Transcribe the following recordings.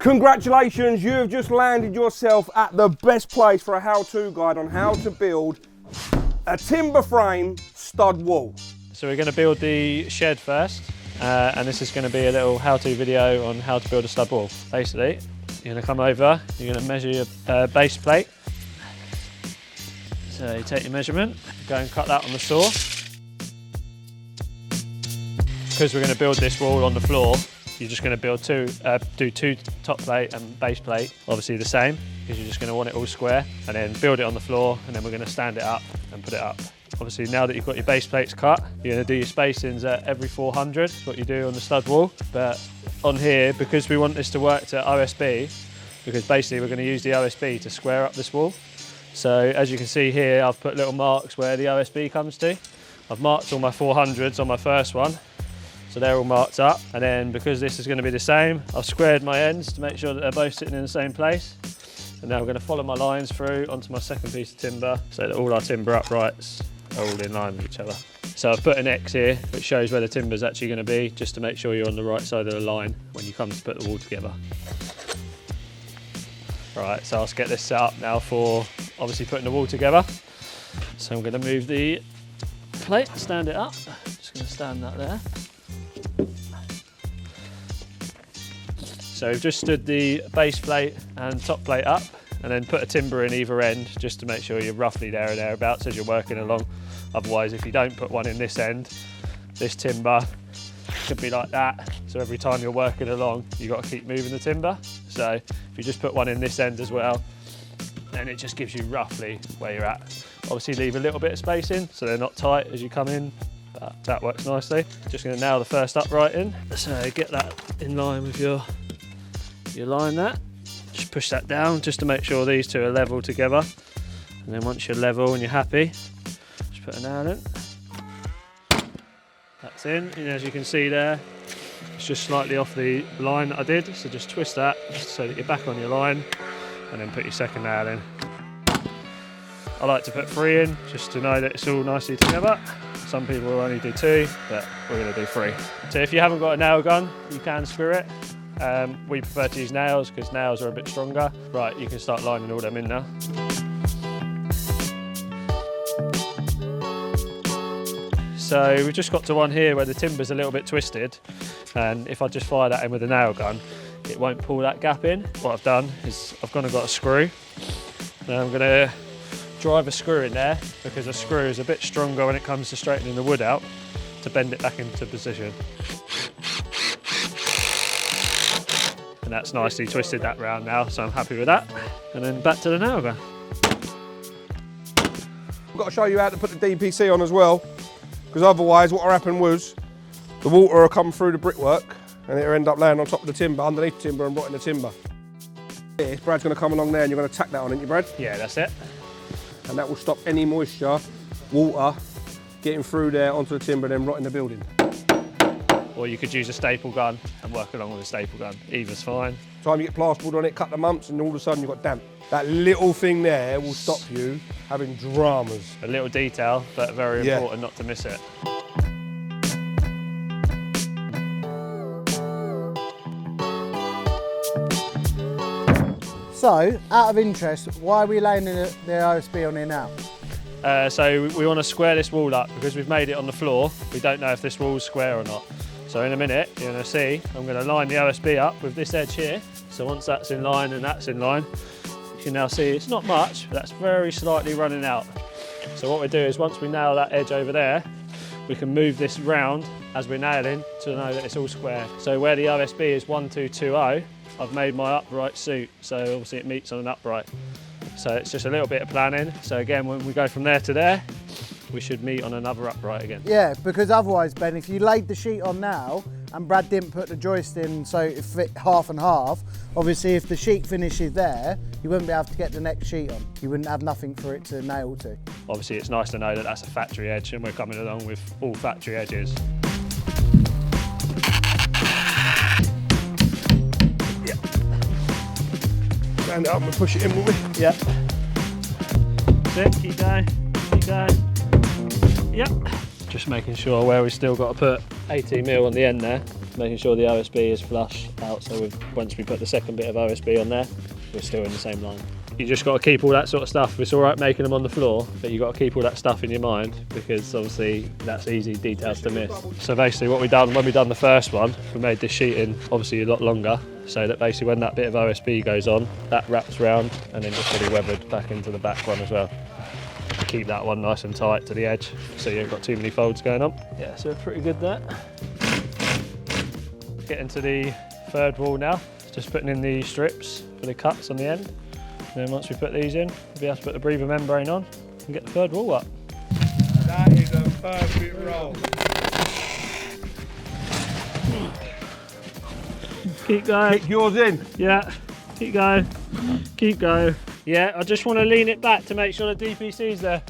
Congratulations, you have just landed yourself at the best place for a how-to guide on how to build a timber frame stud wall. So we're going to build the shed first, and this is going to be a little how-to video on how to build a stud wall. Basically, you're going to come over, you're going to measure your base plate. So you take your measurement, go and cut that on the saw. Because we're going to build this wall on the floor, you're just going to do two top plate and base plate, obviously the same, because you're just going to want it all square, and then build it on the floor, and then we're going to stand it up and put it up. Obviously, now that you've got your base plates cut, you're going to do your spacings at every 400, what you do on the stud wall. But on here, because we want this to work to OSB, because basically we're going to use the OSB to square up this wall. So as you can see here, I've put little marks where the OSB comes to. I've marked all my 400s on my first one, so they're all marked up. And then because this is going to be the same, I've squared my ends to make sure that they're both sitting in the same place. And now I'm going to follow my lines through onto my second piece of timber so that all our timber uprights are all in line with each other. So I've put an X here which shows where the timber is actually going to be, just to make sure you're on the right side of the line when you come to put the wall together. Right, so let's get this set up now for obviously putting the wall together. So I'm going to move the plate, stand it up. Just going to stand that there. So we've just stood the base plate and top plate up, and then put a timber in either end just to make sure you're roughly there or thereabouts as you're working along. Otherwise, if you don't put one in this end, this timber could be like that. So every time you're working along, you've got to keep moving the timber. So if you just put one in this end as well, then it just gives you roughly where you're at. Obviously leave a little bit of spacing so they're not tight as you come in, but that works nicely. Just going to nail the first upright in. So get that in line with your line there. Just push that down just to make sure these two are level together. And then once you're level and you're happy, just put a nail in. That's in, and as you can see there, it's just slightly off the line that I did, so just twist that so that you're back on your line, and then put your second nail in. I like to put 3 in, just to know that it's all nicely together. Some people will only do 2, but we're going to do 3. So if you haven't got a nail gun, you can screw it. We prefer to use nails because nails are a bit stronger. Right, you can start lining all them in now. So we've just got to one here where the timber's a little bit twisted, and if I just fire that in with a nail gun, it won't pull that gap in. What I've done is I've gone and got a screw. Now I'm going to drive a screw in there, because a screw is a bit stronger when it comes to straightening the wood out, to bend it back into position. And that's nicely twisted that round now, so I'm happy with that. And then back to the nail gun. I've got to show you how to put the DPC on as well, because otherwise what will happen was the water will come through the brickwork and it'll end up laying on top of the timber, underneath the timber, and rotting the timber. Brad's going to come along there and you're going to tack that on, ain't you, Brad? Yeah, that's it. And that will stop any moisture, water, getting through there onto the timber and then rotting the building. Or you could use a staple gun and work along with a staple gun. Either's fine. Time you get plasterboard on it, cut the mumps, and all of a sudden you've got damp. That little thing there will stop you having dramas. A little detail, but very important not to miss it. So, out of interest, why are we laying the OSB on here now? So we want to square this wall up, because we've made it on the floor. We don't know if this wall's square or not. So in a minute, you're going to see, I'm going to line the OSB up with this edge here. So once that's in line and that's in line, you can now see it's not much, but that's very slightly running out. So what we do is once we nail that edge over there, we can move this round as we're nailing to know that it's all square. So where the OSB is 1220, I've made my upright suit. So obviously it meets on an upright. So it's just a little bit of planning. So again, when we go from there to there, we should meet on another upright again. Yeah, because otherwise, Ben, if you laid the sheet on now and Brad didn't put the joist in so it fit half and half, obviously if the sheet finishes there, you wouldn't be able to get the next sheet on. You wouldn't have nothing for it to nail to. Obviously it's nice to know that that's a factory edge, and we're coming along with all factory edges. Yeah. Stand it up and push it in, will we? Yeah. That's it, keep going, keep going. Yep. Just making sure where we still got to put 18mm on the end there. making sure the OSB is flush out, so once we put the second bit of OSB on there, we're still in the same line. You just got to keep all that sort of stuff. It's all right making them on the floor, but you've got to keep all that stuff in your mind, because obviously that's easy details to miss. So basically what we done, when we done the first one, we made this sheeting obviously a lot longer, so that basically when that bit of OSB goes on, that wraps round and then just fully weathered back into the back one as well. Keep that one nice and tight to the edge, so you haven't got too many folds going on. Yeah, so pretty good there. Getting to the third wall now, just putting in the strips for the cuts on the end. And then once we put these in, we'll be able to put the breather membrane on and get the third wall up. That is a perfect roll. Keep going. Kick yours in. Yeah, keep going. Keep going. Yeah, I just want to lean it back to make sure the DPC's there.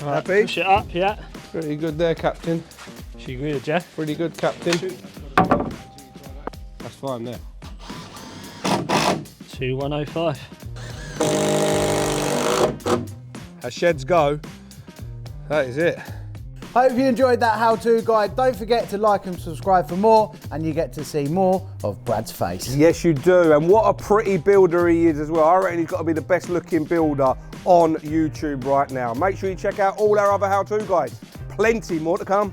Right, Happy? push it up, yeah. Pretty good there, Captain. She agreed, Jeff. Pretty good, Captain. That's fine there. 2105. As sheds go, that is it. Hope you enjoyed that how-to guide. Don't forget to like and subscribe for more, and you get to see more of Brad's face. Yes, you do. And what a pretty builder he is as well. I reckon he's got to be the best looking builder on YouTube right now. Make sure you check out all our other how-to guides. Plenty more to come.